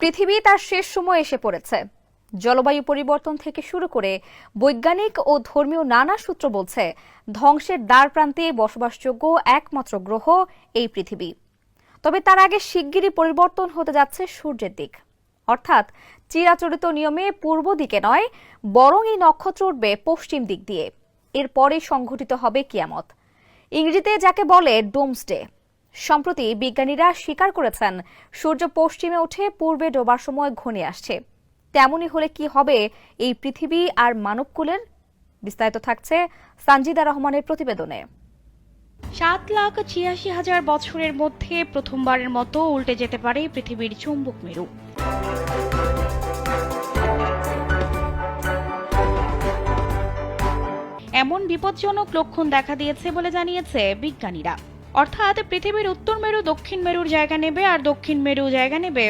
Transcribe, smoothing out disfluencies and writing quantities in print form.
পৃথিবী তার শেষ সময় এসে পড়েছে। জলবায়ু পরিবর্তন থেকে শুরু করে বৈজ্ঞানিক ও ধর্মীয় নানা সূত্র বলছে ধ্বংসের দ্বারপ্রান্তে বসবাসযোগ্য একমাত্র গ্রহ এই পৃথিবী। তবে তার আগে শিগগিরই পরিবর্তন হতে যাচ্ছে সূর্যের দিক, অর্থাৎ চিরাচরিত নিয়মে পূর্ব দিকে নয়, বরং এই নক্ষত্র উঠবে পশ্চিম দিক দিয়ে। এরপরে সংঘটিত হবে কিয়ামত, ইংরেজিতে যাকে বলে ডোমসডে। সম্প্রতি বিজ্ঞানীরা স্বীকার করেছেন সূর্য পশ্চিমে উঠে পূর্বে ডোবার সময় ঘনিয়ে আসছে। তেমনই হলে কি হবে এই পৃথিবী আর মানবকুলের? বিস্তারিত থাকছে সানজিদা রহমানের প্রতিবেদনে। 7,86,000 বছরের মধ্যে প্রথমবারের মতো উল্টে যেতে পারে পৃথিবীর চুম্বক মেরু। এমন বিপজ্জনক লক্ষণ দেখা দিয়েছে বলে জানিয়েছে বিজ্ঞানীরা। অর্থাৎ পৃথিবীর উত্তর মেরু দক্ষিণ মেরুর জায়গা নেবে আর দক্ষিণ মেরু জায়গা নেবে